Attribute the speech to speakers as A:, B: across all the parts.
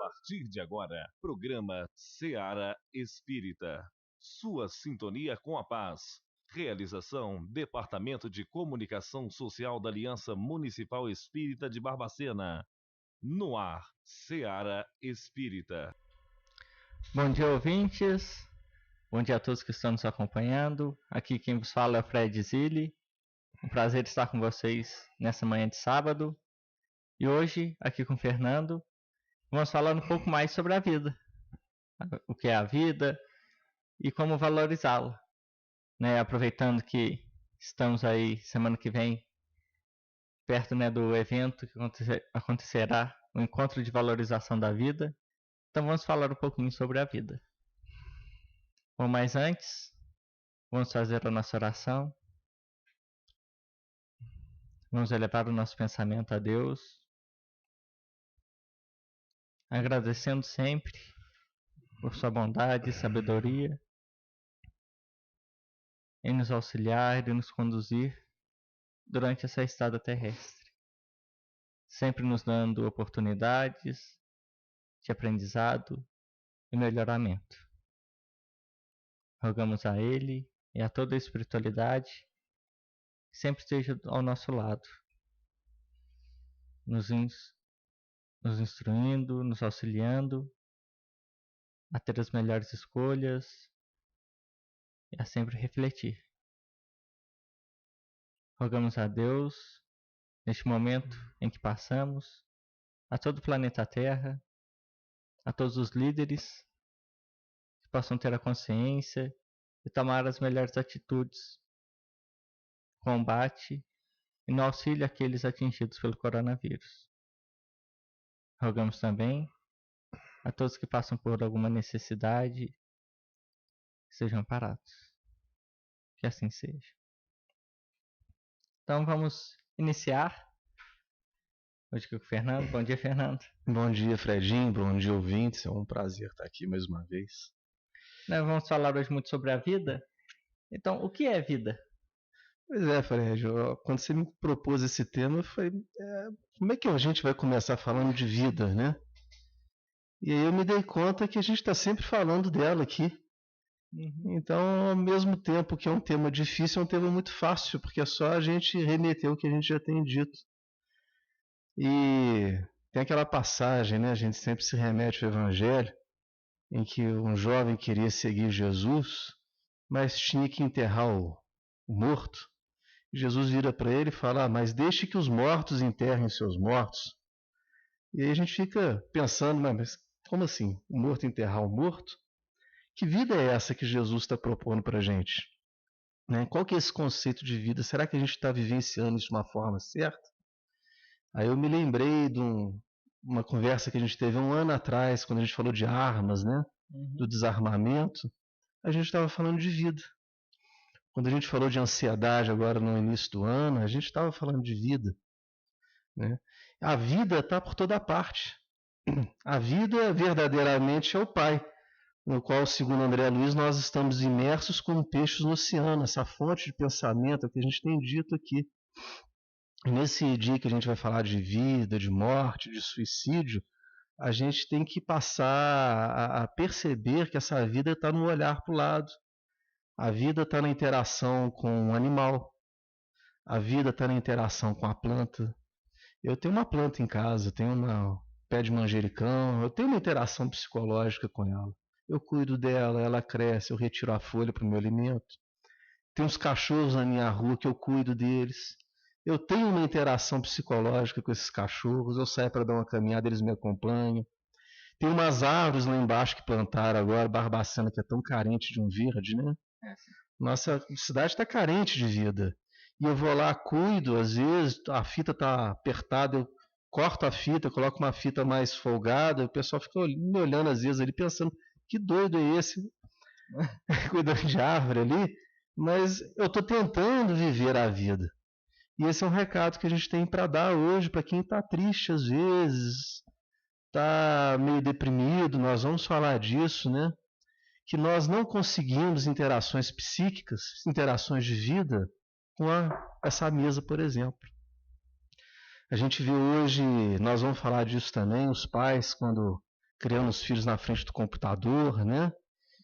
A: partir de agora, programa Seara Espírita. Sua sintonia com a paz. Realização: Departamento de Comunicação Social da Aliança Municipal Espírita de Barbacena. No ar, Seara Espírita.
B: Bom dia, ouvintes. Bom dia a todos que estão nos acompanhando. Aqui quem vos fala é o Fred Zilli. Um prazer estar com vocês nessa manhã de sábado. E hoje, aqui com o Fernando, vamos falar um pouco mais sobre a vida. O que é a vida e como valorizá-la. Aproveitando que estamos aí semana que vem, perto do evento que acontecerá, o Encontro de Valorização da Vida. Então vamos falar um pouquinho sobre a vida. Bom, mas antes, vamos fazer a nossa oração. Vamos elevar o nosso pensamento a Deus, agradecendo sempre por sua bondade e sabedoria em nos auxiliar e nos conduzir durante essa estada terrestre, sempre nos dando oportunidades de aprendizado e melhoramento. Rogamos a Ele e a toda a espiritualidade que sempre esteja ao nosso lado, nos instruindo, nos auxiliando a ter as melhores escolhas e a sempre refletir. Rogamos a Deus, neste momento em que passamos, a todo o planeta Terra, a todos os líderes, que possam ter a consciência e tomar as melhores atitudes no combate e no auxílio àqueles atingidos pelo coronavírus. Rogamos também a todos que passam por alguma necessidade, que sejam amparados. Que assim seja. Então vamos iniciar. Hoje aqui com o Fernando. Bom dia, Fernando.
C: Bom dia, Fredinho. Bom dia, ouvintes. É um prazer estar aqui mais uma vez.
B: Nós vamos falar hoje muito sobre a vida. Então, o que é vida?
C: Pois é, Fred. Quando você me propôs esse tema, eu falei, como é que a gente vai começar falando de vida, né? E aí eu me dei conta que a gente está sempre falando dela aqui. Então, ao mesmo tempo que é um tema difícil, é um tema muito fácil, porque é só a gente remeter o que a gente já tem dito. E tem aquela passagem, né? A gente sempre se remete ao Evangelho, em que um jovem queria seguir Jesus, mas tinha que enterrar o morto. Jesus vira para ele e fala, mas deixe que os mortos enterrem seus mortos. E aí a gente fica pensando, mas como assim? O morto enterrar o morto? Que vida é essa que Jesus está propondo para a gente? Qual que é esse conceito de vida? Será que a gente está vivenciando isso de uma forma certa? Aí eu me lembrei de uma conversa que a gente teve um ano atrás, quando a gente falou de armas, né? Do desarmamento. A gente estava falando de vida. Quando a gente falou de ansiedade agora no início do ano, a gente estava falando de vida. Né? A vida está por toda parte. A vida verdadeiramente é o Pai, no qual, segundo André Luiz, nós estamos imersos como peixes no oceano, essa fonte de pensamento que a gente tem dito aqui. E nesse dia que a gente vai falar de vida, de morte, de suicídio, a gente tem que passar a perceber que essa vida está no olhar para o lado. A vida está na interação com o animal. A vida está na interação com a planta. Eu tenho uma planta em casa, tenho um pé de manjericão, eu tenho uma interação psicológica com ela. Eu cuido dela, ela cresce, eu retiro a folha para o meu alimento. Tem uns cachorros na minha rua que eu cuido deles. Eu tenho uma interação psicológica com esses cachorros, eu saio para dar uma caminhada, eles me acompanham. Tem umas árvores lá embaixo que plantaram agora, Barbacena, que é tão carente de um verde, né? Nossa cidade está carente de vida. E eu vou lá, cuido, às vezes a fita está apertada, eu corto a fita, coloco uma fita mais folgada, o pessoal fica me olhando às vezes ali pensando, que doido é esse? Cuidando de árvore ali. Mas eu estou tentando viver a vida. E esse é um recado que a gente tem para dar hoje para quem está triste às vezes, está meio deprimido, nós vamos falar disso, né? Que nós não conseguimos interações psíquicas, interações de vida com essa mesa, por exemplo. A gente vê hoje, nós vamos falar disso também, os pais quando criando os filhos na frente do computador, né?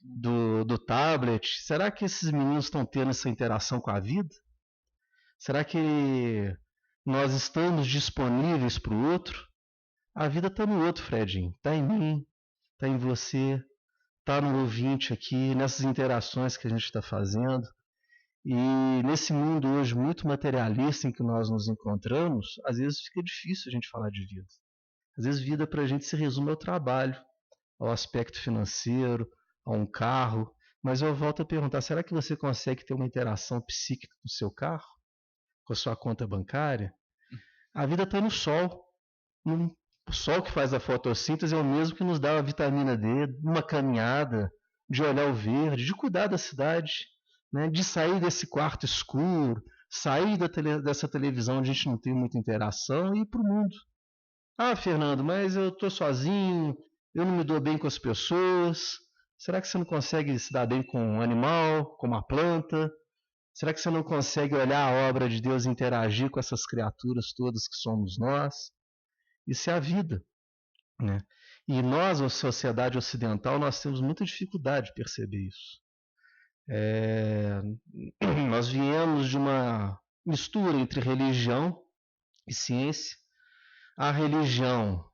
C: Do tablet. Será que esses meninos estão tendo essa interação com a vida? Será que nós estamos disponíveis para o outro? A vida está no outro, Fredinho. Está em mim, está em você, está no ouvinte aqui, nessas interações que a gente está fazendo. E nesse mundo hoje muito materialista em que nós nos encontramos, às vezes fica difícil a gente falar de vida. Às vezes vida para a gente se resume ao trabalho, ao aspecto financeiro, a um carro. Mas eu volto a perguntar, será que você consegue ter uma interação psíquica com o seu carro? Com a sua conta bancária? A vida está no sol. O sol que faz a fotossíntese é o mesmo que nos dá a vitamina D, uma caminhada, de olhar o verde, de cuidar da cidade, né? De sair desse quarto escuro, sair dessa televisão onde a gente não tem muita interação e ir para o mundo. Ah, Fernando, mas eu estou sozinho, eu não me dou bem com as pessoas. Será que você não consegue se dar bem com um animal, com uma planta? Será que você não consegue olhar a obra de Deus e interagir com essas criaturas todas que somos nós? Isso é a vida, né? E nós, a sociedade ocidental, nós temos muita dificuldade de perceber isso. Nós viemos de uma mistura entre religião e ciência. A religião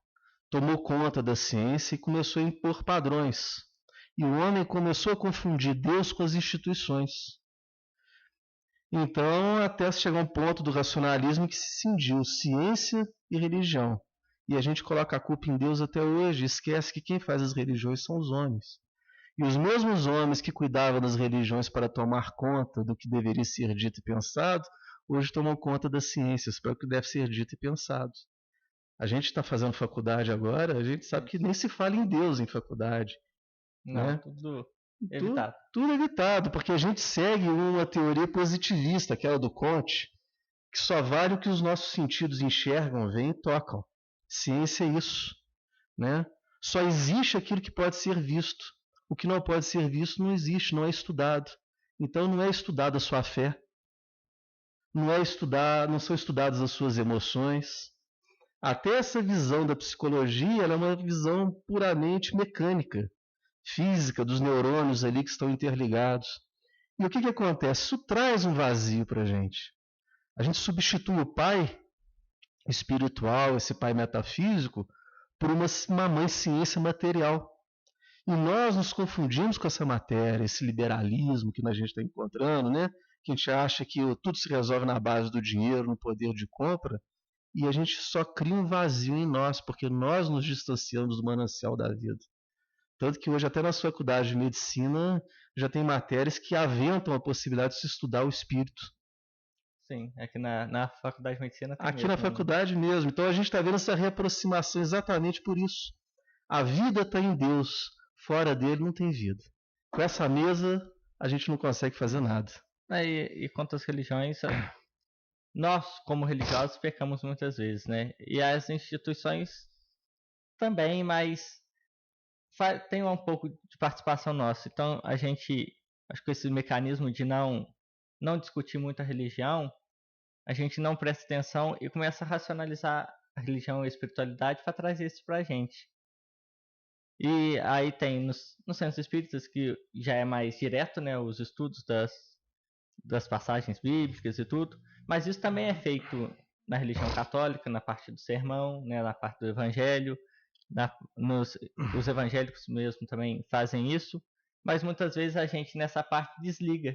C: tomou conta da ciência e começou a impor padrões. E o homem começou a confundir Deus com as instituições. Então, até chegar um ponto do racionalismo que se cindiu ciência e religião. E a gente coloca a culpa em Deus até hoje, esquece que quem faz as religiões são os homens. E os mesmos homens que cuidavam das religiões para tomar conta do que deveria ser dito e pensado, hoje tomam conta das ciências para o que deve ser dito e pensado. A gente está fazendo faculdade agora, a gente sabe que nem se fala em Deus em faculdade.
B: Não,
C: né?
B: tudo evitado.
C: Tudo evitado, porque a gente segue uma teoria positivista, aquela do Comte, que só vale o que os nossos sentidos enxergam, veem e tocam. Ciência é isso, né? Só existe aquilo que pode ser visto. O que não pode ser visto não existe, não é estudado. Então não é estudada a sua fé, não são estudadas as suas emoções. Até essa visão da psicologia, ela é uma visão puramente mecânica, física, dos neurônios ali que estão interligados. E o que acontece? Isso traz um vazio para a gente. A gente substitui o pai espiritual, esse pai metafísico, por uma mãe ciência material. E nós nos confundimos com essa matéria, esse liberalismo que a gente está encontrando, né? Que a gente acha que tudo se resolve na base do dinheiro, no poder de compra, e a gente só cria um vazio em nós, porque nós nos distanciamos do manancial da vida. Tanto que hoje até na faculdade de medicina já tem matérias que aventam a possibilidade de se estudar o espírito.
B: Sim, aqui na faculdade de medicina tem
C: aqui
B: mesmo,
C: na faculdade mesmo. Então a gente está vendo essa reaproximação exatamente por isso. A vida está em Deus. Fora dele não tem vida. Com essa mesa a gente não consegue fazer nada.
B: E quanto às religiões, nós como religiosos pecamos muitas vezes, né? E as instituições também, mas tem um pouco de participação nossa. Então a gente, acho que esse mecanismo de não discutir muito a religião, a gente não presta atenção e começa a racionalizar a religião e a espiritualidade para trazer isso para a gente. E aí tem nos centros espíritas, que já é mais direto, né, os estudos das passagens bíblicas e tudo, mas isso também é feito na religião católica, na parte do sermão, né, na parte do evangelho, os evangélicos mesmo também fazem isso, mas muitas vezes a gente nessa parte desliga.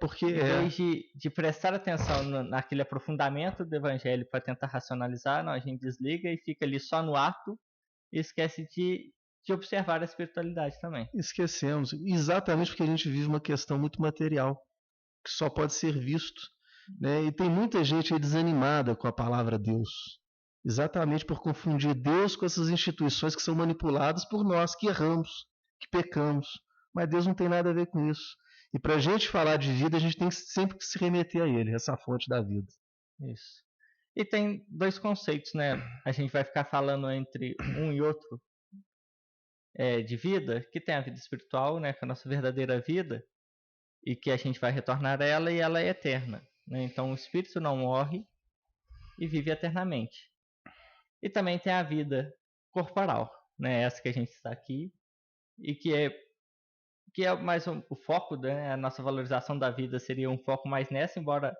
C: Porque
B: em vez de prestar atenção naquele aprofundamento do evangelho para tentar racionalizar, não, a gente desliga e fica ali só no ato e esquece de observar a espiritualidade também.
C: Esquecemos, exatamente porque a gente vive uma questão muito material, que só pode ser visto, né? E tem muita gente aí desanimada com a palavra Deus, exatamente por confundir Deus com essas instituições que são manipuladas por nós, que erramos, que pecamos. Mas Deus não tem nada a ver com isso. E para a gente falar de vida, a gente tem sempre que se remeter a Ele, essa fonte da vida.
B: Isso. E tem dois conceitos, né? A gente vai ficar falando entre um e outro de vida, que tem a vida espiritual, né? Que é a nossa verdadeira vida, e que a gente vai retornar a ela, e ela é eterna, né? Então o espírito não morre e vive eternamente. E também tem a vida corporal, né, essa que a gente está aqui, e que é mais o foco, né, a nossa valorização da vida seria um foco mais nessa, embora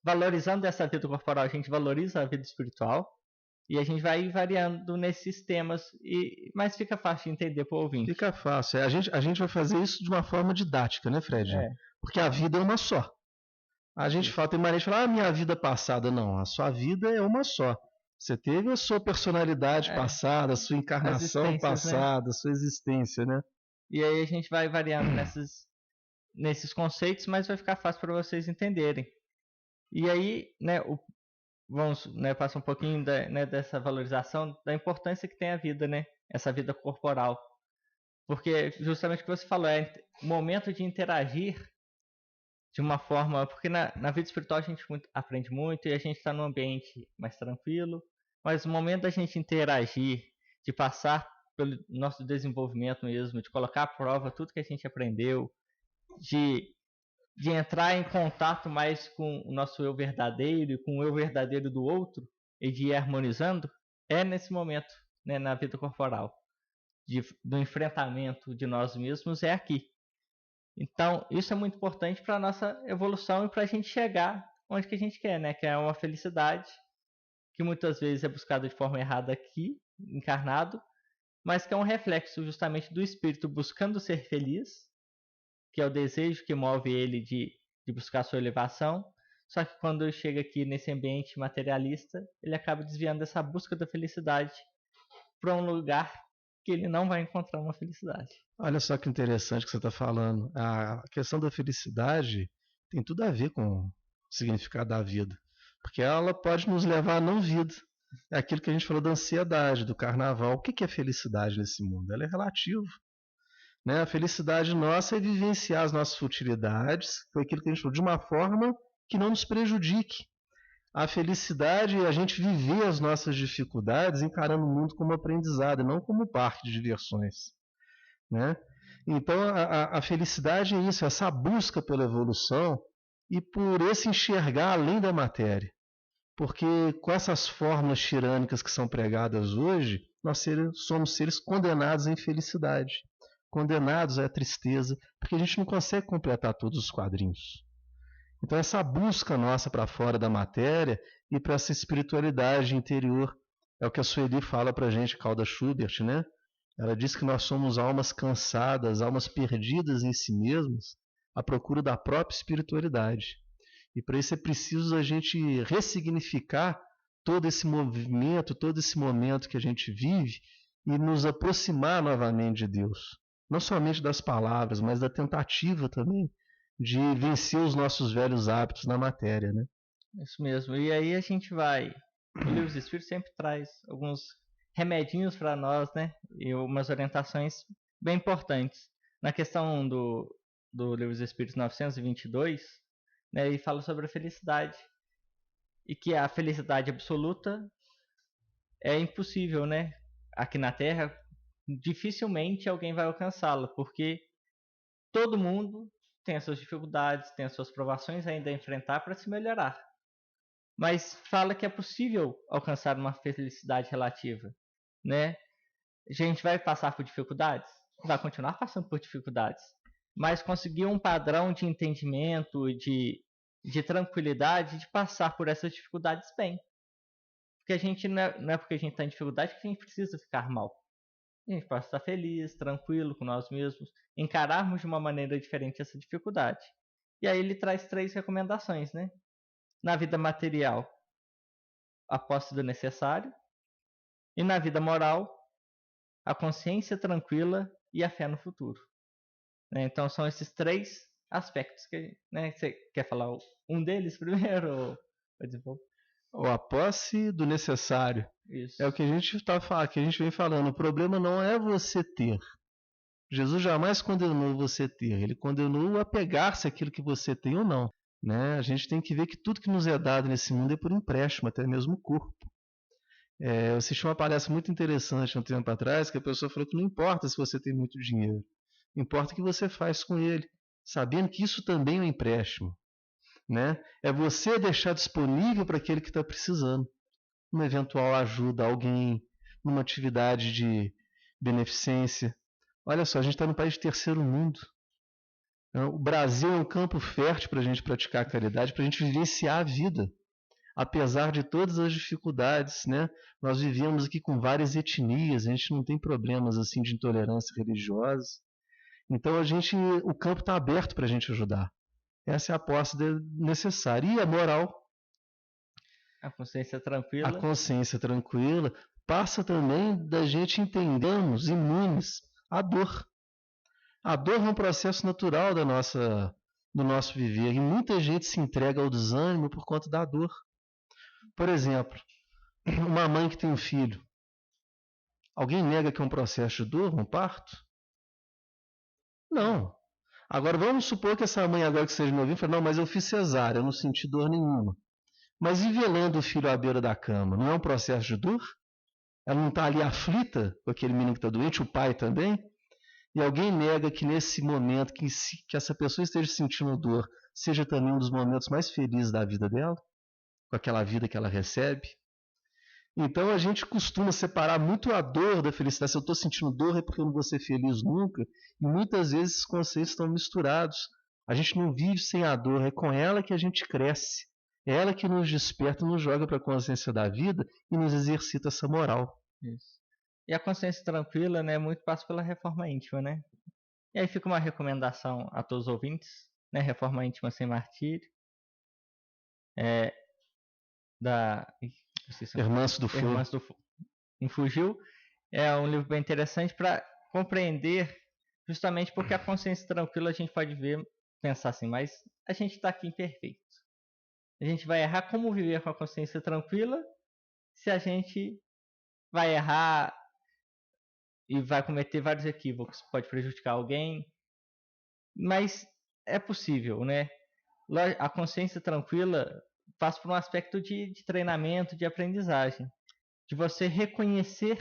B: valorizando essa vida corporal, a gente valoriza a vida espiritual, e a gente vai variando nesses temas, mas fica fácil de entender para o ouvinte.
C: Fica fácil. A gente vai fazer isso de uma forma didática, né, Fred? Porque a vida é uma só. A gente fala, tem maneira de falar, minha vida passada. Não, a sua vida é uma só. Você teve a sua personalidade passada, a sua encarnação passada, a sua existência, né?
B: E aí a gente vai variando nesses conceitos, mas vai ficar fácil para vocês entenderem. E aí, né, vamos, né, passar um pouquinho dessa valorização da importância que tem a vida, né? Essa vida corporal. Porque justamente o que você falou, é o momento de interagir de uma forma... Porque na vida espiritual a gente aprende muito e a gente está num ambiente mais tranquilo, mas o momento da gente interagir, de passar pelo nosso desenvolvimento mesmo, de colocar à prova tudo que a gente aprendeu, de entrar em contato mais com o nosso eu verdadeiro e com o eu verdadeiro do outro, e de ir harmonizando, é nesse momento, né, na vida corporal, do enfrentamento de nós mesmos, é aqui. Então, isso é muito importante para a nossa evolução e para a gente chegar onde que a gente quer, né? Que é uma felicidade que muitas vezes é buscada de forma errada aqui, encarnado, mas que é um reflexo justamente do espírito buscando ser feliz, que é o desejo que move ele de buscar sua elevação, só que quando ele chega aqui nesse ambiente materialista, ele acaba desviando dessa busca da felicidade para um lugar que ele não vai encontrar uma felicidade.
C: Olha só que interessante que você está falando. A questão da felicidade tem tudo a ver com o significado da vida, porque ela pode nos levar à não vida. É aquilo que a gente falou da ansiedade, do carnaval. O que é felicidade nesse mundo? Ela é relativa. Né? A felicidade nossa é vivenciar as nossas futilidades, foi aquilo que a gente falou, de uma forma que não nos prejudique. A felicidade é a gente viver as nossas dificuldades encarando o mundo como aprendizado, não como parque de diversões. Né? Então a felicidade é isso, essa busca pela evolução e por esse enxergar além da matéria. Porque com essas fórmulas tirânicas que são pregadas hoje, nós somos seres condenados à infelicidade, condenados à tristeza, porque a gente não consegue completar todos os quadrinhos. Então essa busca nossa para fora da matéria e para essa espiritualidade interior é o que a Sueli fala para a gente, Calda Schubert, né? Ela diz que nós somos almas cansadas, almas perdidas em si mesmas, à procura da própria espiritualidade. E para isso é preciso a gente ressignificar todo esse movimento, todo esse momento que a gente vive e nos aproximar novamente de Deus. Não somente das palavras, mas da tentativa também de vencer os nossos velhos hábitos na matéria, né?
B: Isso mesmo. E aí a gente vai... O Livro dos Espíritos sempre traz alguns remedinhos para nós, né? E umas orientações bem importantes. Na questão do Livro dos Espíritos 922, né, ele fala sobre a felicidade. E que a felicidade absoluta é impossível, né? Aqui na Terra, dificilmente alguém vai alcançá-la, porque todo mundo tem as suas dificuldades, tem as suas provações ainda a enfrentar para se melhorar. Mas fala que é possível alcançar uma felicidade relativa, né? A gente vai passar por dificuldades? Vai continuar passando por dificuldades. Mas conseguir um padrão de entendimento, de tranquilidade, de passar por essas dificuldades bem. Porque a gente não é porque a gente está em dificuldade que a gente precisa ficar mal. A gente pode estar feliz, tranquilo com nós mesmos, encararmos de uma maneira diferente essa dificuldade. E aí ele traz 3 recomendações, né? Na vida material, a posse do necessário. E na vida moral, a consciência tranquila e a fé no futuro. Então são esses 3 aspectos que, né, você quer falar um deles primeiro?
C: Ou a posse do necessário.
B: Isso.
C: É o que a gente vem falando. O problema não é você ter. Jesus jamais condenou você ter. Ele condenou a pegar-se aquilo que você tem ou não. Né? A gente tem que ver que tudo que nos é dado nesse mundo é por empréstimo, até mesmo o corpo. Eu assisti uma palestra muito interessante um tempo atrás, que a pessoa falou que não importa se você tem muito dinheiro. Importa o que você faz com ele, sabendo que isso também é um empréstimo. Né? É você deixar disponível para aquele que está precisando. Uma eventual ajuda a alguém, numa atividade beneficência. Olha só, a gente está num país de terceiro mundo. O Brasil é um campo fértil para a gente praticar a caridade, para a gente vivenciar a vida. Apesar de todas as dificuldades, né? Nós vivemos aqui com várias etnias, a gente não tem problemas assim de intolerância religiosa. Então o campo está aberto para a gente ajudar. Essa é a posse necessária. E a moral?
B: A consciência tranquila.
C: A consciência tranquila passa também da gente entendermos imunes à dor. A dor é um processo natural do nosso viver. E muita gente se entrega ao desânimo por conta da dor. Por exemplo, uma mãe que tem um filho. Alguém nega que é um processo de dor, um parto? Não. Agora vamos supor que essa mãe agora que esteja me ouvindo fala, não, mas eu fiz cesárea, eu não senti dor nenhuma. Mas e velando o filho à beira da cama? Não é um processo de dor? Ela não está ali aflita com aquele menino que está doente, o pai também? E alguém nega que nesse momento que essa pessoa esteja sentindo dor seja também um dos momentos mais felizes da vida dela? Com aquela vida que ela recebe? Então a gente costuma separar muito a dor da felicidade. Se eu estou sentindo dor é porque eu não vou ser feliz nunca. E muitas vezes esses conceitos estão misturados. A gente não vive sem a dor, é com ela que a gente cresce. É ela que nos desperta, nos joga para a consciência da vida e nos exercita essa moral.
B: Isso. E a consciência tranquila, né, muito passa pela reforma íntima, né? E aí fica uma recomendação a todos os ouvintes, né? Reforma íntima sem martírio.
C: Hermâncio do
B: Fugil. É um livro bem interessante para compreender justamente porque a consciência tranquila a gente pode pensar assim, mas a gente está aqui imperfeito. A gente vai errar. Como viver com a consciência tranquila se a gente vai errar e vai cometer vários equívocos, pode prejudicar alguém, mas é possível, né? A consciência tranquila passa por um aspecto de treinamento, de aprendizagem, de você reconhecer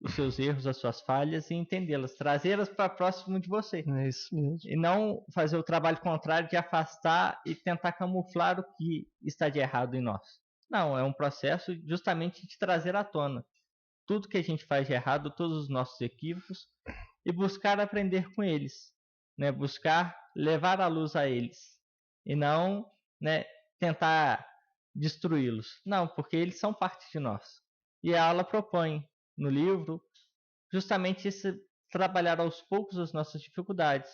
B: os seus erros, as suas falhas e entendê-las, trazê-las para próximo de você.
C: É isso mesmo.
B: E não fazer o trabalho contrário de afastar e tentar camuflar o que está de errado em nós. Não, é um processo justamente de trazer à tona tudo que a gente faz de errado, todos os nossos equívocos, e buscar aprender com eles, né? Buscar levar a luz a eles, e não, né, tentar destruí-los. Não, porque eles são parte de nós. E a aula propõe no livro justamente esse trabalhar aos poucos as nossas dificuldades,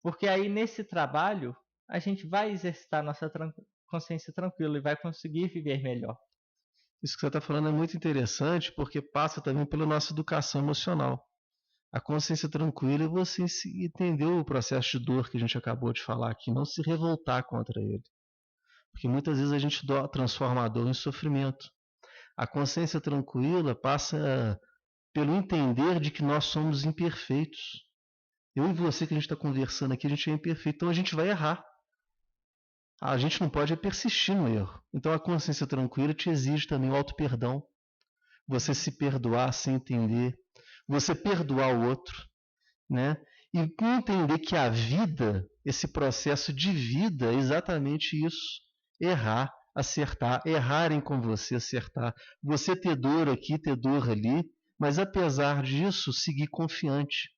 B: porque aí nesse trabalho a gente vai exercitar nossa consciência tranquila e vai conseguir viver melhor.
C: Isso que você está falando é muito interessante, porque passa também pela nossa educação emocional. A consciência tranquila é você entender o processo de dor que a gente acabou de falar aqui, não se revoltar contra ele. Porque muitas vezes a gente transforma a dor em sofrimento. A consciência tranquila passa pelo entender de que nós somos imperfeitos. Eu e você que a gente está conversando aqui, a gente é imperfeito, então a gente vai errar. A gente não pode persistir no erro. Então a consciência tranquila te exige também o auto-perdão. Você se perdoar sem entender. Você perdoar o outro, né? E entender que a vida, esse processo de vida é exatamente isso. Errar, acertar, errarem com você, acertar. Você ter dor aqui, ter dor ali, mas apesar disso, seguir confiante.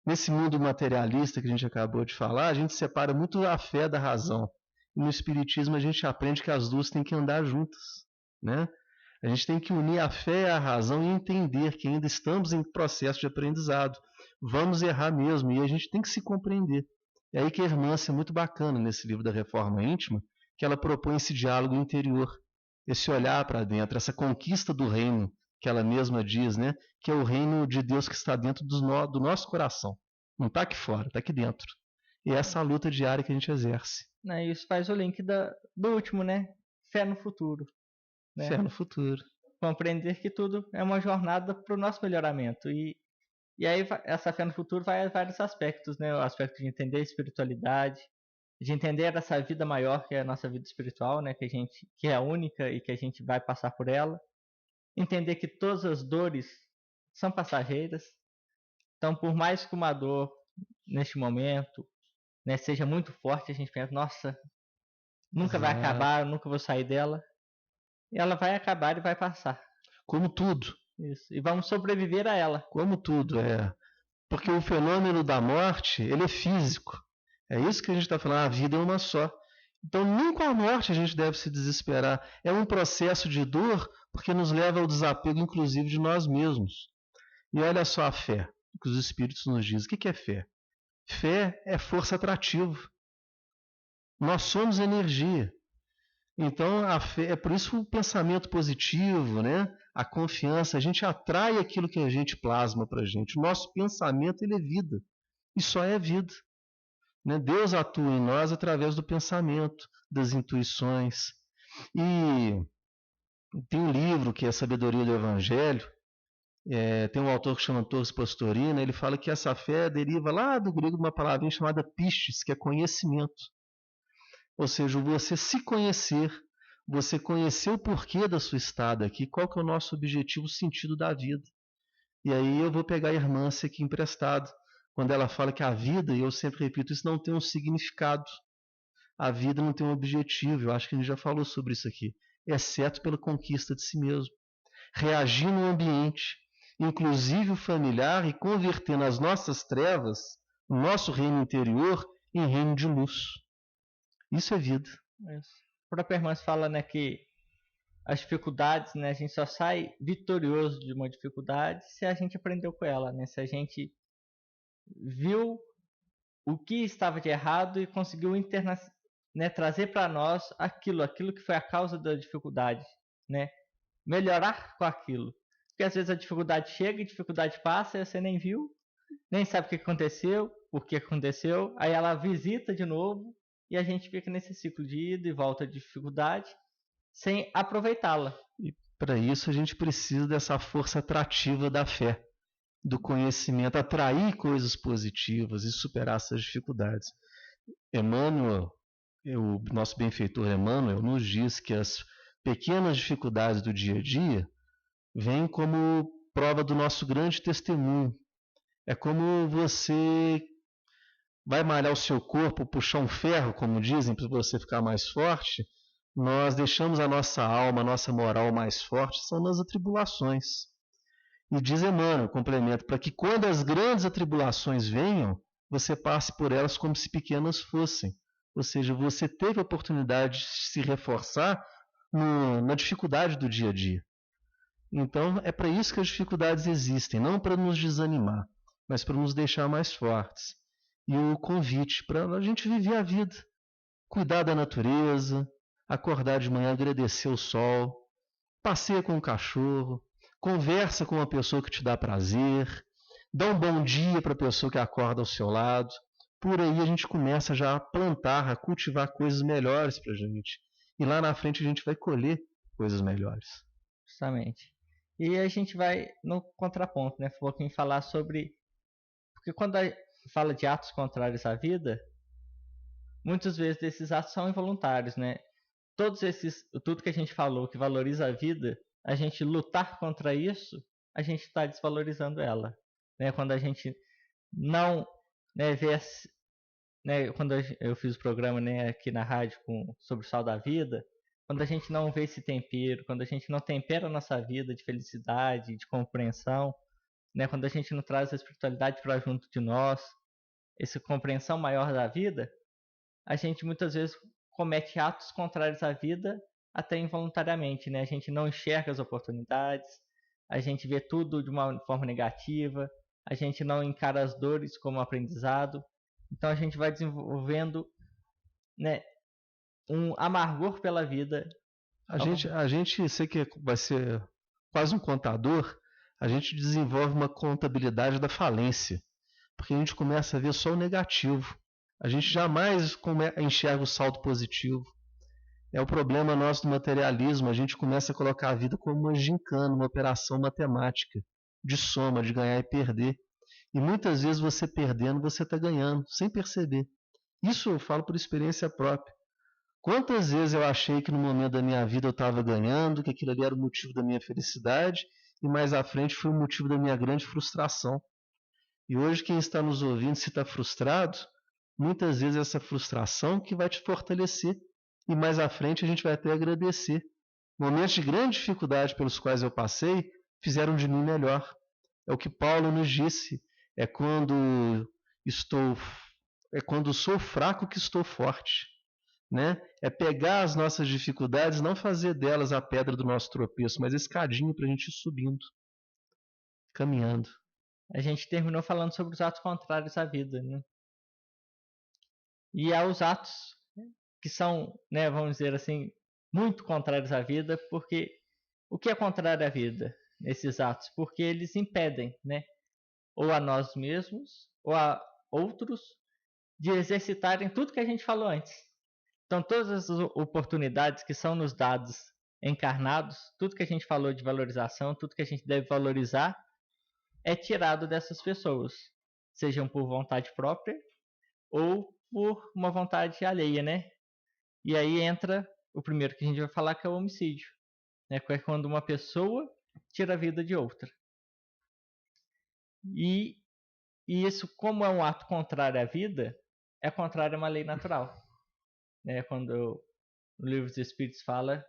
C: Nesse mundo materialista que a gente acabou de falar, a gente separa muito a fé da razão. No Espiritismo a gente aprende que as duas têm que andar juntas, né? A gente tem que unir a fé e a razão e entender que ainda estamos em processo de aprendizado. Vamos errar mesmo e a gente tem que se compreender. É aí que a Hermância é muito bacana nesse livro da Reforma Íntima, que ela propõe esse diálogo interior, esse olhar para dentro, essa conquista do reino, que ela mesma diz, né? Que é o reino de Deus que está dentro do nosso coração. Não está aqui fora, está aqui dentro. E essa é a luta diária que a gente exerce.
B: Isso faz o link do último, né? Fé no futuro. Né?
C: Fé no futuro.
B: Compreender que tudo é uma jornada para o nosso melhoramento. E aí essa fé no futuro vai a vários aspectos, né? O aspecto de entender a espiritualidade, de entender essa vida maior que é a nossa vida espiritual, né? Que é única e que a gente vai passar por ela. Entender que todas as dores são passageiras. Então, por mais que uma dor neste momento, né, seja muito forte, a gente pensa, nossa, nunca vai acabar, eu nunca vou sair dela. E ela vai acabar e vai passar.
C: Como tudo.
B: Isso. E vamos sobreviver a ela.
C: Como tudo, Porque o fenômeno da morte, ele é físico. É isso que a gente está falando, a vida é uma só. Então, nem com a morte a gente deve se desesperar. É um processo de dor porque nos leva ao desapego, inclusive, de nós mesmos. E olha só a fé, o que os Espíritos nos dizem. O que é fé? Fé é força atrativa. Nós somos energia. Então, a fé, é por isso o pensamento positivo, né? A confiança, a gente atrai aquilo que a gente plasma para a gente. O nosso pensamento, ele é vida. E só é vida. Né? Deus atua em nós através do pensamento, das intuições. E tem um livro que é a Sabedoria do Evangelho. Tem um autor que chama Torres Pastorina. Ele fala que essa fé deriva lá do grego de uma palavrinha chamada pistis, que é conhecimento. Ou seja, você se conhecer, você conhecer o porquê da sua estada aqui, qual que é o nosso objetivo, o sentido da vida. E aí eu vou pegar a irmã aqui emprestado, quando ela fala que a vida, e eu sempre repito, isso não tem um significado. A vida não tem um objetivo, eu acho que a gente já falou sobre isso aqui, exceto pela conquista de si mesmo. Reagir no ambiente, inclusive o familiar, e convertendo as nossas trevas, o nosso reino interior, em reino de luz. Isso é vida.
B: O próprio irmão fala, né, que as dificuldades, né, a gente só sai vitorioso de uma dificuldade se a gente aprendeu com ela, né? Se a gente viu o que estava de errado e conseguiu trazer para nós aquilo que foi a causa da dificuldade, né? Melhorar com aquilo. Porque às vezes a dificuldade chega e a dificuldade passa e você nem viu, nem sabe o que aconteceu, por que aconteceu, aí ela visita de novo. E a gente fica nesse ciclo de ida e volta de dificuldade sem aproveitá-la.
C: E para isso a gente precisa dessa força atrativa da fé, do conhecimento, atrair coisas positivas e superar essas dificuldades. Emmanuel, o nosso benfeitor Emmanuel, nos diz que as pequenas dificuldades do dia a dia vêm como prova do nosso grande testemunho. É como você vai malhar o seu corpo, puxar um ferro, como dizem, para você ficar mais forte. Nós deixamos a nossa alma, a nossa moral mais forte, são nas atribulações. E diz Emmanuel, complemento, para que quando as grandes atribulações venham, você passe por elas como se pequenas fossem. Ou seja, você teve a oportunidade de se reforçar na dificuldade do dia a dia. Então, é para isso que as dificuldades existem, não para nos desanimar, mas para nos deixar mais fortes. E o convite para a gente viver a vida, cuidar da natureza, acordar de manhã, agradecer o sol, passeia com o cachorro, conversa com uma pessoa que te dá prazer, dá um bom dia para a pessoa que acorda ao seu lado. Por aí a gente começa já a plantar, a cultivar coisas melhores para a gente. E lá na frente a gente vai colher coisas melhores.
B: Justamente. E a gente vai no contraponto, né? Um pouquinho falar sobre... Porque quando fala de atos contrários à vida, muitas vezes esses atos são involuntários, né? Tudo que a gente falou que valoriza a vida, a gente lutar contra isso, a gente está desvalorizando ela, né? Quando a gente não, né, vê, né, quando eu fiz o programa, né, aqui na rádio sobre o sal da vida, quando a gente não vê esse tempero, quando a gente não tempera a nossa vida de felicidade, de compreensão, né, quando a gente não traz a espiritualidade para junto de nós, essa compreensão maior da vida, a gente muitas vezes comete atos contrários à vida, até involuntariamente, né? A gente não enxerga as oportunidades, a gente vê tudo de uma forma negativa, a gente não encara as dores como aprendizado, então a gente vai desenvolvendo, né, um amargor pela vida.
C: A gente, sei que vai ser quase um contador, a gente desenvolve uma contabilidade da falência, porque a gente começa a ver só o negativo. A gente jamais enxerga o saldo positivo. É o problema nosso do materialismo. A gente começa a colocar a vida como uma gincana, uma operação matemática, de soma, de ganhar e perder. E muitas vezes você perdendo, você está ganhando, sem perceber. Isso eu falo por experiência própria. Quantas vezes eu achei que no momento da minha vida eu estava ganhando, que aquilo ali era o motivo da minha felicidade, e mais à frente foi o motivo da minha grande frustração. E hoje quem está nos ouvindo, se está frustrado, muitas vezes essa frustração que vai te fortalecer. E mais à frente a gente vai até agradecer. Momentos de grande dificuldade pelos quais eu passei fizeram de mim melhor. É o que Paulo nos disse. É quando sou fraco que estou forte. Né? É pegar as nossas dificuldades, não fazer delas a pedra do nosso tropeço, mas a escadinha para a gente ir subindo, caminhando.
B: A gente terminou falando sobre os atos contrários à vida, né? E há os atos que são, né, vamos dizer assim, muito contrários à vida, porque o que é contrário à vida nesses atos? Porque eles impedem, né, ou a nós mesmos ou a outros de exercitarem tudo que a gente falou antes. Então, todas as oportunidades que são nos dadas encarnados, tudo que a gente falou de valorização, tudo que a gente deve valorizar, é tirado dessas pessoas, sejam por vontade própria ou por uma vontade alheia, né? E aí entra o primeiro que a gente vai falar, que é o homicídio, né? Que é quando uma pessoa tira a vida de outra. E isso, como é um ato contrário à vida, é contrário a uma lei natural. Né? Quando o Livro dos Espíritos fala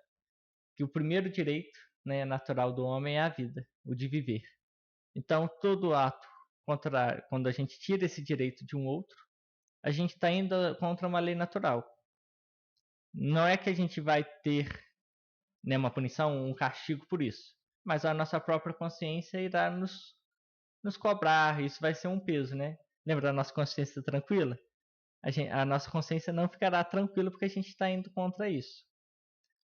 B: que o primeiro direito, né, natural do homem é a vida, o de viver. Então, todo ato contrário, quando a gente tira esse direito de um outro, a gente está indo contra uma lei natural. Não é que a gente vai ter, né, uma punição, um castigo por isso, mas a nossa própria consciência irá nos cobrar, isso vai ser um peso, né? Lembra da nossa consciência tranquila? A nossa consciência não ficará tranquila porque a gente está indo contra isso.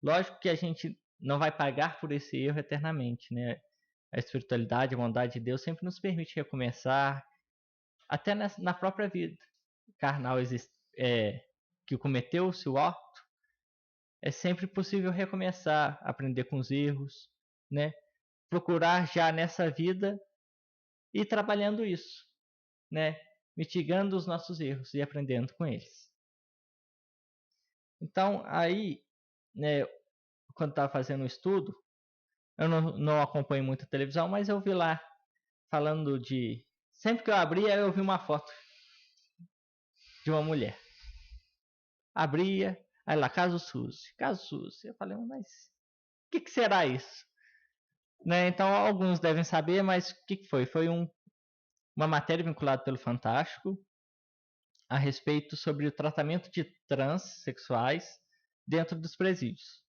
B: Lógico que a gente não vai pagar por esse erro eternamente, né? A espiritualidade, a bondade de Deus sempre nos permite recomeçar, até na própria vida carnal que cometeu-se o ato, é sempre possível recomeçar, aprender com os erros, né? Procurar já nessa vida ir trabalhando isso, né? Mitigando os nossos erros e aprendendo com eles. Então, aí, né, quando estava fazendo o estudo, eu não acompanho muito a televisão, mas eu vi lá falando de... Sempre que eu abria, eu vi uma foto de uma mulher. Abria, aí lá, caso Suzy. Eu falei, mas o que será isso? Né? Então, alguns devem saber, mas o que foi? Foi uma matéria vinculada pelo Fantástico a respeito sobre o tratamento de transexuais dentro dos presídios.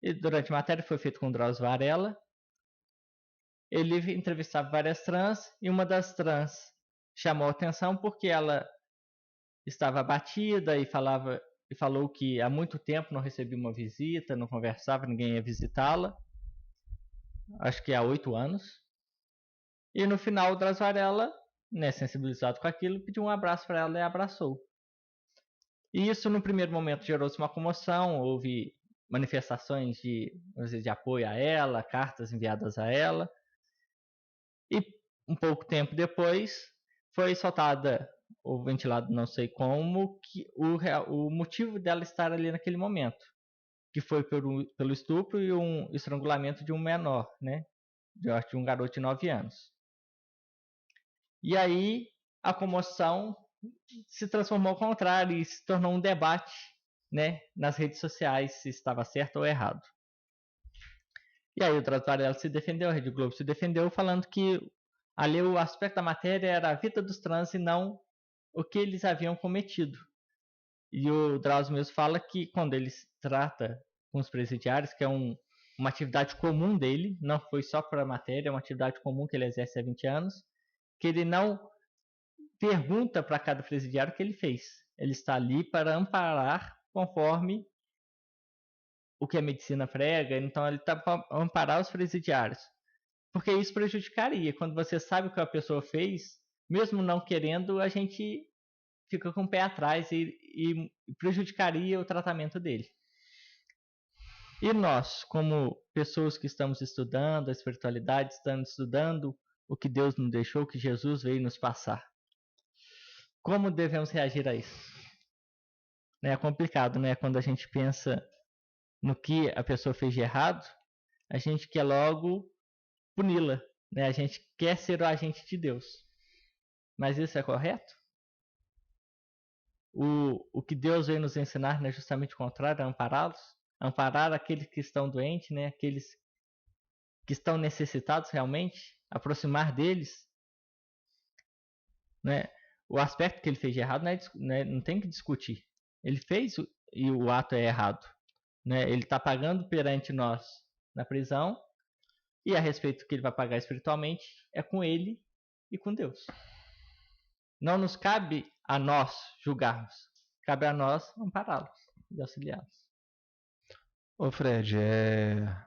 B: E durante a matéria foi feito com Drauzio Varela. Ele entrevistava várias trans e uma das trans chamou a atenção porque ela estava abatida e falou que há muito tempo não recebia uma visita, não conversava, ninguém ia visitá-la. Acho que há 8 anos. E no final o Drauzio Varela, né, sensibilizado com aquilo, pediu um abraço para ela e a abraçou. E isso no primeiro momento gerou-se uma comoção, houve manifestações de apoio a ela, cartas enviadas a ela. E um pouco tempo depois foi soltada ou ventilado, não sei como, que o motivo dela estar ali naquele momento, que foi pelo estupro e um estrangulamento de um menor, né? De um garoto de 9 anos. E aí a comoção se transformou ao contrário e se tornou um debate, né, nas redes sociais, se estava certo ou errado. E aí o Drauzio Varela se defendeu, a Rede Globo se defendeu, falando que ali o aspecto da matéria era a vida dos trans e não o que eles haviam cometido. E o Drauzio mesmo fala que quando ele trata com os presidiários, que é uma atividade comum dele, não foi só para a matéria, é uma atividade comum que ele exerce há 20 anos, que ele não pergunta para cada presidiário o que ele fez. Ele está ali para amparar conforme o que a medicina prega, então ele está para amparar os presidiários. Porque isso prejudicaria. Quando você sabe o que a pessoa fez, mesmo não querendo, a gente fica com o pé atrás e prejudicaria o tratamento dele. E nós, como pessoas que estamos estudando a espiritualidade, estamos estudando o que Deus nos deixou, o que Jesus veio nos passar, como devemos reagir a isso? É complicado, né? Quando a gente pensa no que a pessoa fez de errado, a gente quer logo puni-la, né? A gente quer ser o agente de Deus. Mas isso é correto? O que Deus veio nos ensinar não é justamente o contrário, é ampará-los, amparar aqueles que estão doentes, né? Aqueles que estão necessitados realmente, aproximar deles, né? O aspecto que ele fez de errado não tem que discutir. Ele fez e o ato é errado, né? Ele está pagando perante nós na prisão, e a respeito do que ele vai pagar espiritualmente é com ele e com Deus. Não nos cabe a nós julgarmos, cabe a nós ampará-los e auxiliá-los.
C: Ô Fred,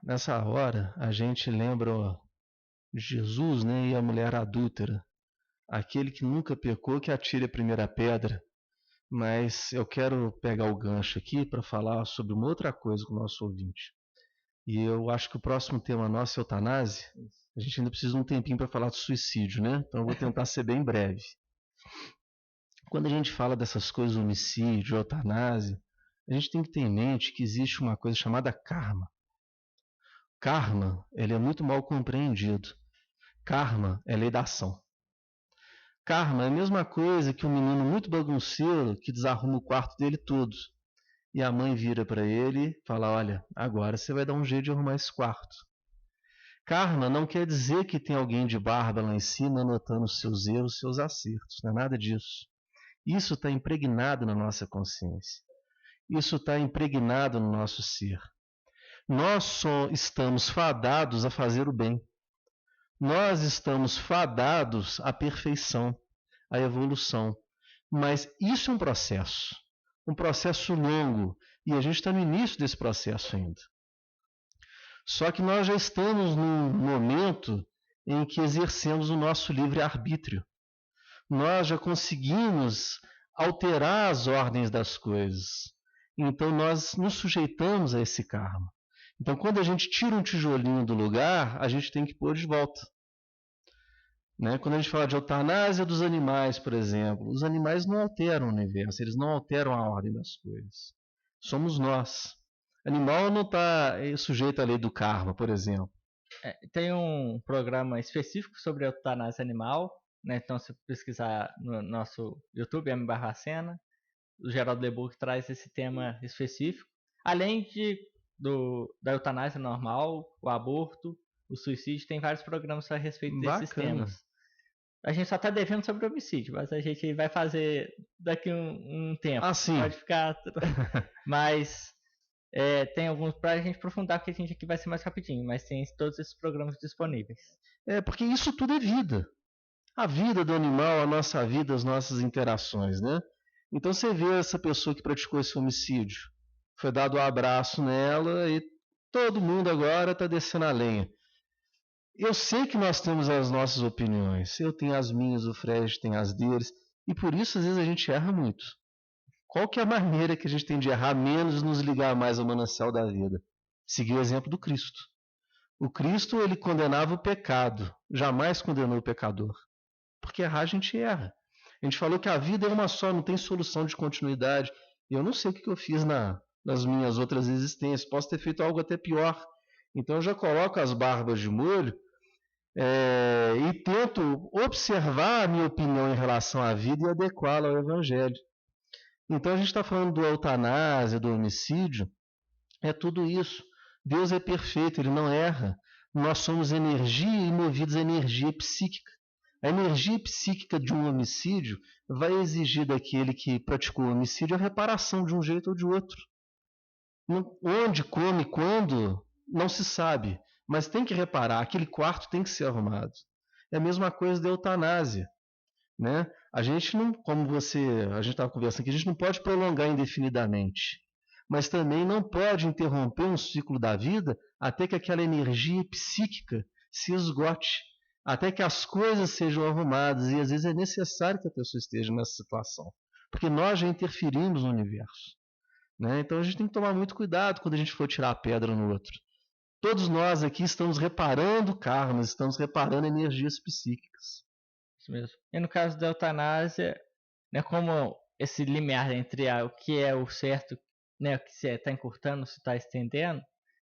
C: nessa hora a gente lembra de Jesus, né, e a mulher adúltera. Aquele que nunca pecou, que atire a primeira pedra. Mas eu quero pegar o gancho aqui para falar sobre uma outra coisa com o nosso ouvinte. E eu acho que o próximo tema nosso é eutanásia. A gente ainda precisa de um tempinho para falar de suicídio, né? Então eu vou tentar ser bem breve. Quando a gente fala dessas coisas, homicídio, eutanásia, a gente tem que ter em mente que existe uma coisa chamada karma. Karma, ele é muito mal compreendido. Karma é lei da ação. Karma é a mesma coisa que um menino muito bagunceiro que desarruma o quarto dele todo. E a mãe vira para ele e fala, olha, agora você vai dar um jeito de arrumar esse quarto. Karma não quer dizer que tem alguém de barba lá em cima anotando os seus erros, os seus acertos. Não é nada disso. Isso está impregnado na nossa consciência. Isso está impregnado no nosso ser. Nós só estamos fadados a fazer o bem. Nós estamos fadados à perfeição, à evolução. Mas isso é um processo longo, e a gente está no início desse processo ainda. Só que nós já estamos num momento em que exercemos o nosso livre-arbítrio. Nós já conseguimos alterar as ordens das coisas. Então nós nos sujeitamos a esse karma. Então, quando a gente tira um tijolinho do lugar, a gente tem que pôr de volta. Né? Quando a gente fala de eutanásia dos animais, por exemplo, os animais não alteram o universo, eles não alteram a ordem das coisas. Somos nós. Animal não está sujeito à lei do karma, por exemplo.
B: Tem um programa específico sobre a eutanásia animal, né? Então, se pesquisar no nosso YouTube, M/Cena, o Geraldo Leburg traz esse tema específico, além da eutanásia normal, o aborto, o suicídio, tem vários programas a respeito desses temas. A gente só está devendo sobre o homicídio, mas a gente vai fazer daqui um tempo.
C: Sim.
B: Pode ficar. Mas tem alguns para a gente aprofundar, porque a gente aqui vai ser mais rapidinho, mas tem todos esses programas disponíveis.
C: Porque isso tudo é vida. A vida do animal, a nossa vida, as nossas interações, né? Então você vê essa pessoa que praticou esse homicídio. Foi dado um abraço nela e todo mundo agora está descendo a lenha. Eu sei que nós temos as nossas opiniões. Eu tenho as minhas, o Fred tem as deles. E por isso, às vezes, a gente erra muito. Qual que é a maneira que a gente tem de errar menos e nos ligar mais ao manancial da vida? Seguir o exemplo do Cristo. O Cristo, ele condenava o pecado. Jamais condenou o pecador. Porque errar a gente erra. A gente falou que a vida é uma só, não tem solução de continuidade. E eu não sei o que eu fiz nas minhas outras existências. Posso ter feito algo até pior. Então eu já coloco as barbas de molho e tento observar a minha opinião em relação à vida e adequá-la ao Evangelho. Então a gente está falando do eutanásia, do homicídio, é tudo isso. Deus é perfeito, Ele não erra. Nós somos energia e movidos a energia psíquica. A energia psíquica de um homicídio vai exigir daquele que praticou o homicídio a reparação de um jeito ou de outro. Onde, como e quando, não se sabe. Mas tem que reparar, aquele quarto tem que ser arrumado. É a mesma coisa da eutanásia. Né? A gente não, a gente estava conversando aqui, a gente não pode prolongar indefinidamente. Mas também não pode interromper um ciclo da vida até que aquela energia psíquica se esgote. Até que as coisas sejam arrumadas. E às vezes é necessário que a pessoa esteja nessa situação. Porque nós já interferimos no universo. Né? Então a gente tem que tomar muito cuidado quando a gente for tirar a pedra no outro. Todos nós aqui estamos reparando karmas, estamos reparando energias psíquicas.
B: Isso mesmo. E no caso da eutanásia, né, como esse limiar entre o que é o certo, né, o que você está encurtando, se está estendendo,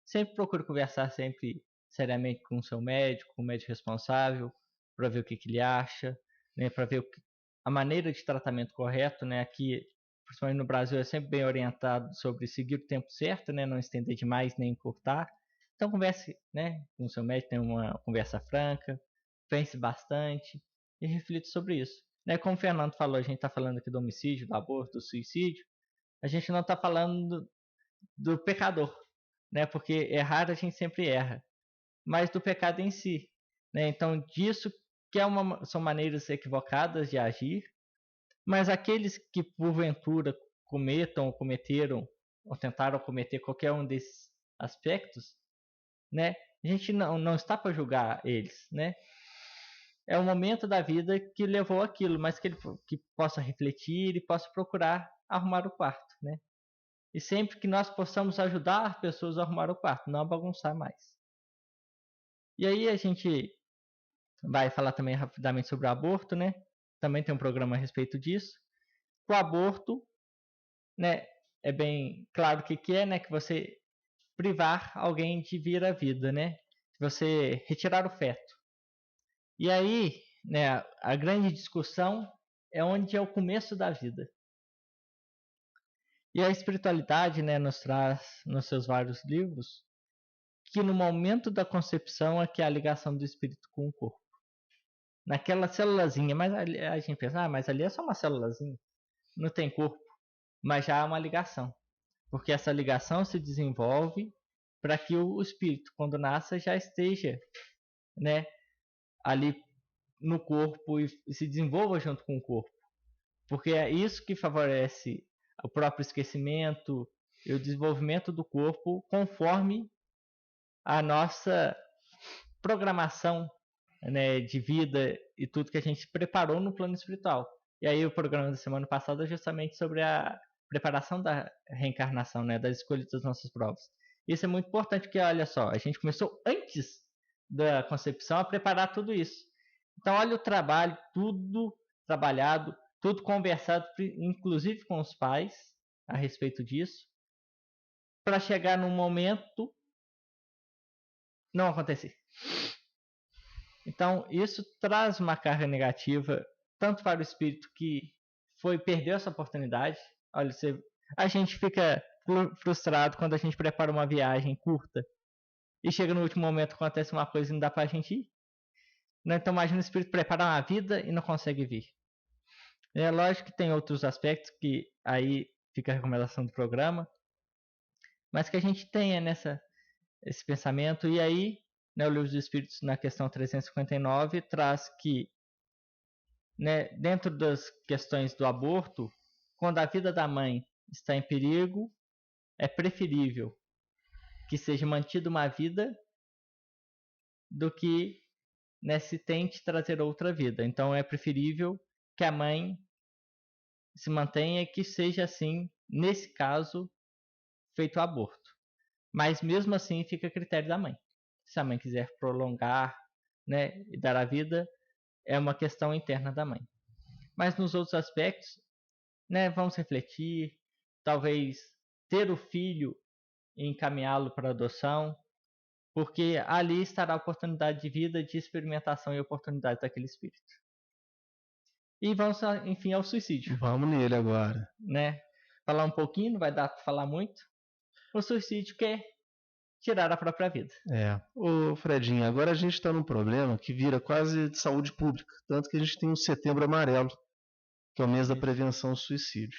B: sempre procure conversar sempre seriamente com o seu médico, com o médico responsável, para ver o que ele acha, né, para ver a maneira de tratamento correto, né, aqui, principalmente no Brasil, é sempre bem orientado sobre seguir o tempo certo, né, não estender demais nem encurtar. Então converse, né, com o seu médico, tenha uma conversa franca, pense bastante e reflita sobre isso. Né, como o Fernando falou, a gente está falando aqui do homicídio, do aborto, do suicídio. A gente não está falando do pecador, né, porque errar a gente sempre erra, mas do pecado em si. Né? Então, disso que são maneiras equivocadas de agir, mas aqueles que porventura cometam ou cometeram ou tentaram cometer qualquer um desses aspectos, né? A gente não está para julgar eles, né? É um momento da vida que levou aquilo, mas que ele que possa refletir e possa procurar arrumar o quarto, né? E sempre que nós possamos ajudar pessoas a arrumar o quarto, não bagunçar mais. E aí a gente vai falar também rapidamente sobre o aborto, né? Também tem um programa a respeito disso. O aborto, né, é bem claro o que é, né? Que você privar alguém de vir à vida, né? Você retirar o feto. E aí, né, a grande discussão é onde é o começo da vida. E a espiritualidade, né, nos traz nos seus vários livros que no momento da concepção é que é a ligação do espírito com o corpo. Naquela célulazinha, mas ali, a gente pensa, mas ali é só uma célulazinha, não tem corpo, mas já há uma ligação, porque essa ligação se desenvolve para que o espírito, quando nasce, já esteja, né, ali no corpo e se desenvolva junto com o corpo, porque é isso que favorece o próprio esquecimento e o desenvolvimento do corpo conforme a nossa programação, né, de vida e tudo que a gente preparou no plano espiritual. E aí o programa da semana passada é justamente sobre a preparação da reencarnação, né, das escolhas das nossas provas. Isso é muito importante porque, olha só, a gente começou antes da concepção a preparar tudo isso. Então, olha o trabalho, tudo trabalhado, tudo conversado, inclusive com os pais, a respeito disso, para chegar num momento não acontecer. Então, isso traz uma carga negativa, tanto para o espírito que perdeu essa oportunidade. Olha, a gente fica frustrado quando a gente prepara uma viagem curta e chega no último momento, acontece uma coisa e não dá para a gente ir. Então, imagina o espírito preparar uma vida e não consegue vir. É lógico que tem outros aspectos que aí fica a recomendação do programa, mas que a gente tenha esse pensamento. E aí, né, o Livro dos Espíritos, na questão 359, traz que, né, dentro das questões do aborto, quando a vida da mãe está em perigo, é preferível que seja mantida uma vida do que, né, se tente trazer outra vida. Então é preferível que a mãe se mantenha e que seja assim, nesse caso, feito o aborto. Mas mesmo assim fica a critério da mãe. Se a mãe quiser prolongar, né, e dar a vida, é uma questão interna da mãe. Mas nos outros aspectos, né, vamos refletir, talvez ter o filho e encaminhá-lo para adoção, porque ali estará a oportunidade de vida, de experimentação e oportunidade daquele espírito. E vamos, enfim, ao suicídio.
C: Vamos nele agora.
B: Né? Falar um pouquinho, não vai dar para falar muito. O suicídio quer tirar a própria vida.
C: Ô Fredinho, agora a gente está num problema que vira quase de saúde pública. Tanto que a gente tem o Setembro Amarelo, que é o mês da prevenção ao suicídio.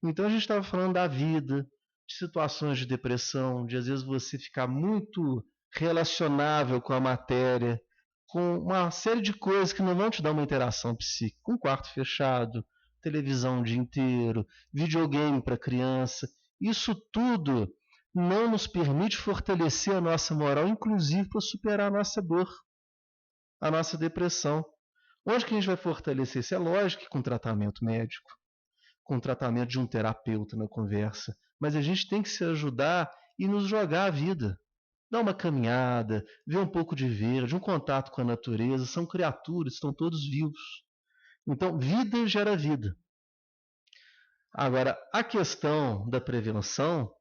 C: Então a gente estava falando da vida, de situações de depressão, de às vezes você ficar muito relacionável com a matéria, com uma série de coisas que não vão te dar uma interação psíquica, com quarto fechado, televisão o dia inteiro, videogame para criança. Isso tudo não nos permite fortalecer a nossa moral, inclusive para superar a nossa dor, a nossa depressão. Onde que a gente vai fortalecer isso? É lógico que com tratamento médico, com tratamento de um terapeuta na conversa, mas a gente tem que se ajudar e nos jogar a vida. Dar uma caminhada, ver um pouco de verde, um contato com a natureza. São criaturas, estão todos vivos. Então, vida gera vida. Agora, a questão da prevenção,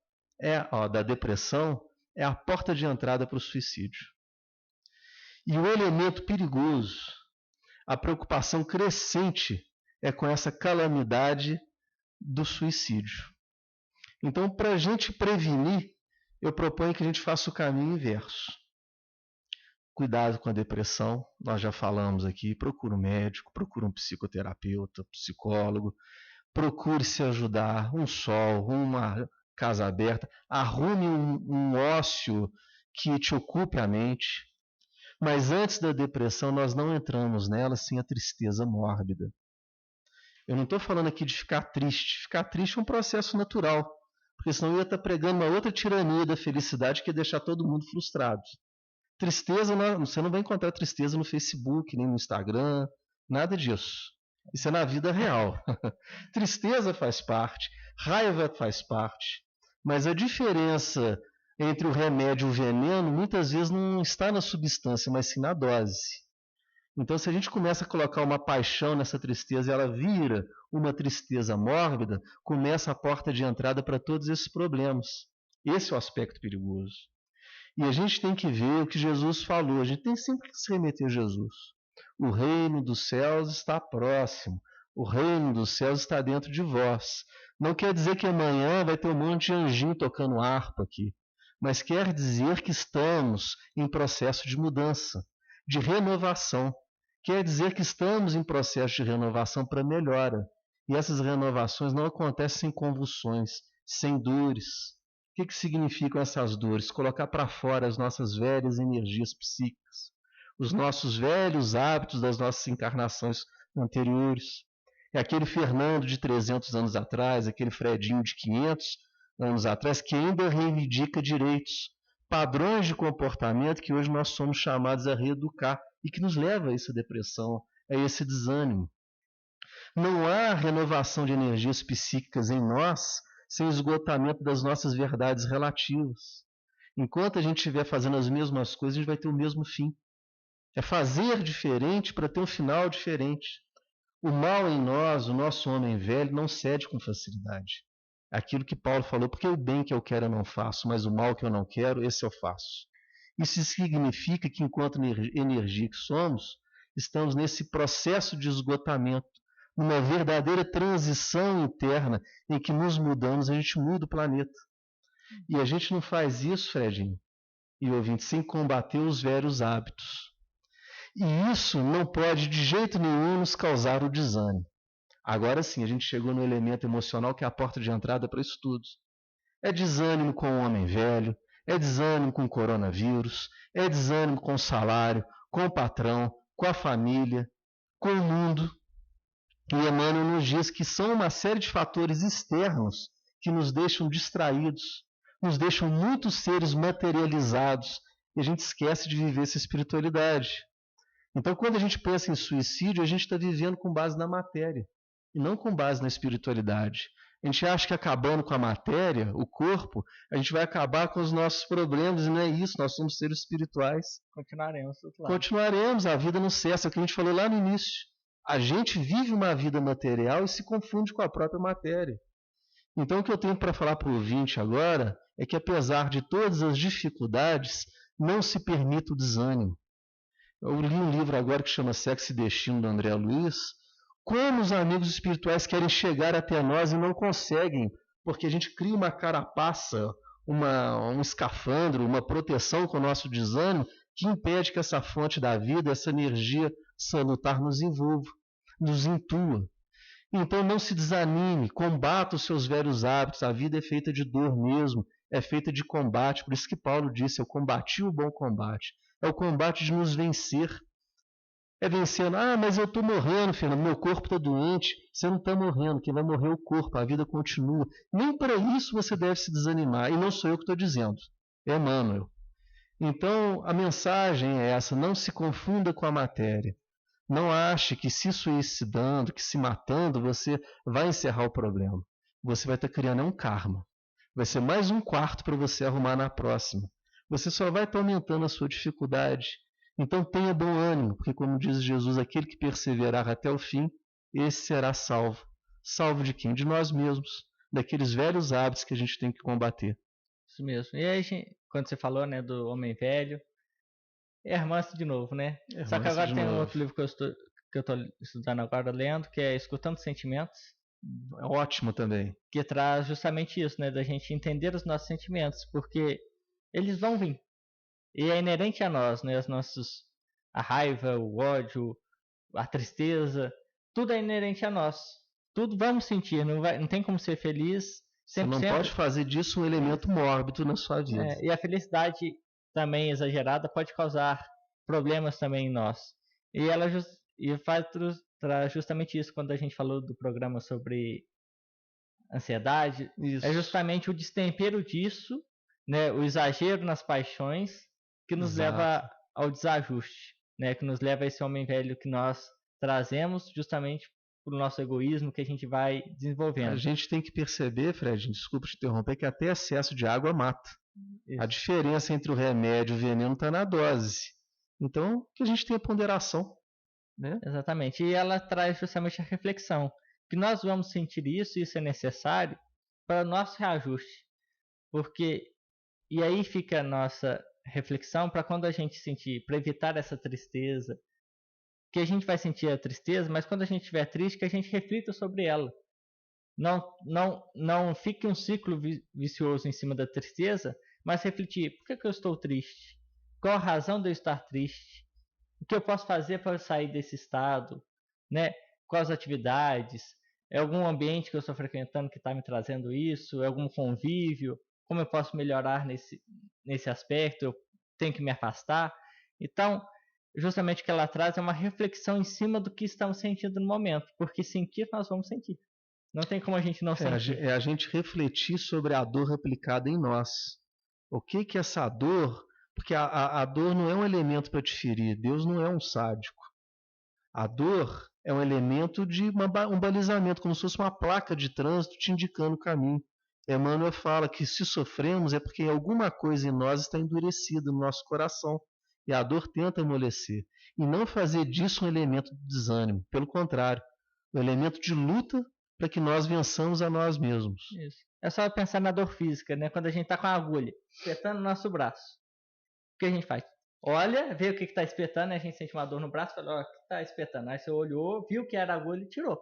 C: da depressão, é a porta de entrada para o suicídio. E o elemento perigoso, a preocupação crescente é com essa calamidade do suicídio. Então, para a gente prevenir Eu proponho que a gente faça o caminho inverso. Cuidado com a depressão, nós já falamos aqui, procure um médico, procure um psicoterapeuta, psicólogo, procure se ajudar, um sol, uma casa aberta, arrume um ócio que te ocupe a mente. Mas antes da depressão, nós não entramos nela sem a tristeza mórbida. Eu não estou falando aqui de ficar triste. Ficar triste é um processo natural, porque senão eu ia estar pregando uma outra tirania da felicidade que ia deixar todo mundo frustrado. Tristeza, você não vai encontrar tristeza no Facebook, nem no Instagram, nada disso. Isso é na vida real. Tristeza faz parte, raiva faz parte, mas a diferença entre o remédio e o veneno muitas vezes não está na substância, mas sim na dose. Então, se a gente começa a colocar uma paixão nessa tristeza e ela vira uma tristeza mórbida, começa a porta de entrada para todos esses problemas. Esse é o aspecto perigoso. E a gente tem que ver o que Jesus falou, a gente tem sempre que se remeter a Jesus. O reino dos céus está próximo, o reino dos céus está dentro de vós. Não quer dizer que amanhã vai ter um monte de anjinho tocando harpa aqui, mas quer dizer que estamos em processo de mudança, de renovação. Quer dizer que estamos em processo de renovação para melhora. E essas renovações não acontecem sem convulsões, sem dores. O que significam essas dores? Colocar para fora as nossas velhas energias psíquicas, os nossos velhos hábitos das nossas encarnações anteriores. É aquele Fernando de 300 anos atrás, aquele Fredinho de 500 anos atrás, que ainda reivindica direitos, padrões de comportamento que hoje nós somos chamados a reeducar e que nos leva a essa depressão, a esse desânimo. Não há renovação de energias psíquicas em nós sem esgotamento das nossas verdades relativas. Enquanto a gente estiver fazendo as mesmas coisas, a gente vai ter o mesmo fim. É fazer diferente para ter um final diferente. O mal em nós, o nosso homem velho, não cede com facilidade. Aquilo que Paulo falou, porque o bem que eu quero eu não faço, mas o mal que eu não quero, esse eu faço. Isso significa que, enquanto energia que somos, estamos nesse processo de esgotamento, numa verdadeira transição interna em que nos mudamos, a gente muda o planeta. E a gente não faz isso, Fredinho e ouvinte, sem combater os velhos hábitos. E isso não pode de jeito nenhum nos causar o desânimo. Agora sim, a gente chegou no elemento emocional que é a porta de entrada para isso tudo. É desânimo com o homem velho, é desânimo com o coronavírus, é desânimo com o salário, com o patrão, com a família, com o mundo. E Emmanuel nos diz que são uma série de fatores externos que nos deixam distraídos, nos deixam muitos seres materializados e a gente esquece de viver essa espiritualidade. Então, quando a gente pensa em suicídio, a gente está vivendo com base na matéria e não com base na espiritualidade. A gente acha que acabando com a matéria, o corpo, a gente vai acabar com os nossos problemas, e não é isso, nós somos seres espirituais.
B: Continuaremos do outro lado.
C: Continuaremos, a vida não cessa, é o que a gente falou lá no início. A gente vive uma vida material e se confunde com a própria matéria. Então, o que eu tenho para falar para o ouvinte agora é que, apesar de todas as dificuldades, não se permita o desânimo. Eu li um livro agora que chama Sexo e Destino, do André Luiz. Como os amigos espirituais querem chegar até nós e não conseguem, porque a gente cria uma carapaça, um escafandro, uma proteção com o nosso desânimo, que impede que essa fonte da vida, essa energia salutar nos envolva, nos intua. Então não se desanime, combata os seus velhos hábitos, a vida é feita de dor mesmo, é feita de combate, por isso que Paulo disse, eu combati o bom combate, é o combate de nos vencer. É vencendo, mas eu estou morrendo, Fernando, meu corpo está doente, você não está morrendo, quem vai morrer é o corpo, a vida continua. Nem para isso você deve se desanimar, e não sou eu que estou dizendo, é Emmanuel. Então, a mensagem é essa, não se confunda com a matéria. Não ache que se suicidando, que se matando, você vai encerrar o problema. Você vai estar criando um karma. Vai ser mais um quarto para você arrumar na próxima. Você só vai estar aumentando a sua dificuldade. Então tenha bom ânimo, porque como diz Jesus, aquele que perseverar até o fim, esse será salvo. Salvo de quem? De nós mesmos, daqueles velhos hábitos que a gente tem que combater.
B: Isso mesmo. E aí, quando você falou, né, do homem velho, é Hermance de novo, né? Só que agora tem um outro livro que eu estou estudando agora, lendo, que é Escutando Sentimentos.
C: É ótimo também.
B: Que traz justamente isso, né, da gente entender os nossos sentimentos, porque eles vão vir. E é inerente a nós, né? A raiva, o ódio, a tristeza, tudo é inerente a nós. Tudo vamos sentir, não tem como ser feliz 100%.
C: Você não pode fazer disso um elemento mórbido na sua vida.
B: E a felicidade também exagerada pode causar problemas também em nós. E ela traz justamente isso quando a gente falou do programa sobre ansiedade.
C: Isso.
B: É justamente o destempero disso, né, o exagero nas paixões que nos leva ao desajuste, né, que nos leva a esse homem velho que nós trazemos justamente por nosso egoísmo que a gente vai desenvolvendo.
C: A gente tem que perceber, Fred, desculpa te interromper, que até excesso de água mata. Isso. A diferença entre o remédio e o veneno está na dose. Então, que a gente tenha ponderação. Né?
B: Exatamente. E ela traz justamente a reflexão. Que nós vamos sentir isso e isso é necessário para o nosso reajuste. E aí fica a nossa reflexão para quando a gente sentir, para evitar essa tristeza, que a gente vai sentir a tristeza, mas quando a gente estiver triste, que a gente reflita sobre ela. Não fique um ciclo vicioso em cima da tristeza, mas refletir, por que eu estou triste? Qual a razão de eu estar triste? O que eu posso fazer para sair desse estado? Né? Quais atividades? É algum ambiente que eu estou frequentando que está me trazendo isso? É algum convívio? Como eu posso melhorar nesse aspecto? Eu tenho que me afastar? Então, justamente o que ela traz é uma reflexão em cima do que estamos sentindo no momento. Porque sentir, nós vamos sentir. Não tem como a gente não sentir.
C: É a gente refletir sobre a dor replicada em nós. O que é essa dor? Porque a dor não é um elemento para te ferir. Deus não é um sádico. A dor é um elemento de um balizamento, como se fosse uma placa de trânsito te indicando o caminho. Emmanuel fala que se sofremos é porque alguma coisa em nós está endurecida no nosso coração. E a dor tenta amolecer. E não fazer disso um elemento de desânimo. Pelo contrário, um elemento de luta para que nós vençamos a nós mesmos.
B: Isso. É só pensar na dor física, né? Quando a gente está com a agulha espetando no nosso braço. O que a gente faz? Olha, vê o que está espetando, a gente sente uma dor no braço, fala, ó, o que está espetando? Aí você olhou, viu que era a agulha e tirou.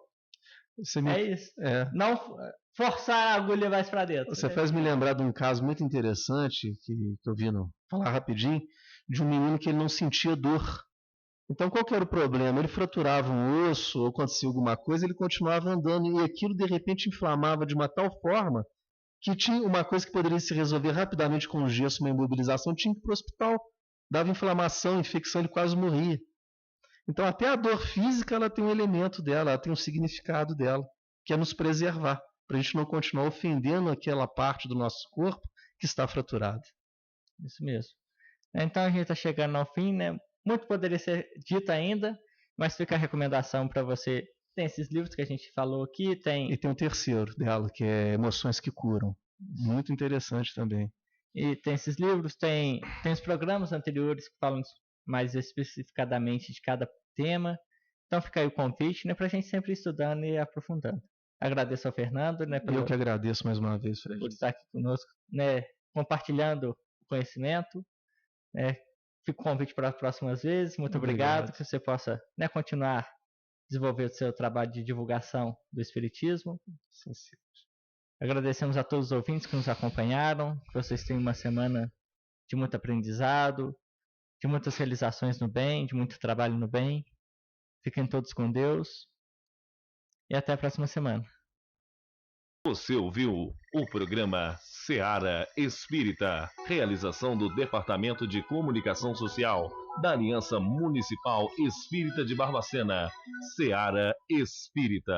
B: É isso. Não forçar a agulha mais para dentro.
C: Você faz me lembrar de um caso muito interessante que eu vi falar rapidinho, de um menino que ele não sentia dor. Então qual que era o problema? Ele fraturava um osso ou acontecia alguma coisa, ele continuava andando e aquilo de repente inflamava de uma tal forma que tinha uma coisa que poderia se resolver rapidamente com um gesso, uma imobilização, tinha que ir para o hospital. Dava inflamação, infecção, ele quase morria. Então até a dor física ela tem um elemento dela, ela tem um significado dela, que é nos preservar, para a gente não continuar ofendendo aquela parte do nosso corpo que está fraturada.
B: Isso mesmo. Então a gente está chegando ao fim, né? Muito poderia ser dito ainda, mas fica a recomendação para você. Tem esses livros que a gente falou aqui,
C: E tem um terceiro dela, que é Emoções que Curam. Muito interessante também.
B: E tem esses livros, tem os programas anteriores que falam mais especificadamente de cada tema. Então fica aí o convite, né, para a gente sempre ir estudando e aprofundando. Agradeço ao Fernando, né,
C: eu que agradeço mais uma vez, Fred,
B: por estar aqui conosco, né, compartilhando o conhecimento. Fica o convite para as próximas vezes. Muito obrigado. Que você possa, né, continuar desenvolver o seu trabalho de divulgação do Espiritismo.
C: Sim, sim.
B: Agradecemos a todos os ouvintes que nos acompanharam. Que vocês tenham uma semana de muito aprendizado, de muitas realizações no bem, de muito trabalho no bem. Fiquem todos com Deus. E até a próxima semana.
A: Você ouviu o programa Seara Espírita, realização do Departamento de Comunicação Social da Aliança Municipal Espírita de Barbacena, Seara Espírita.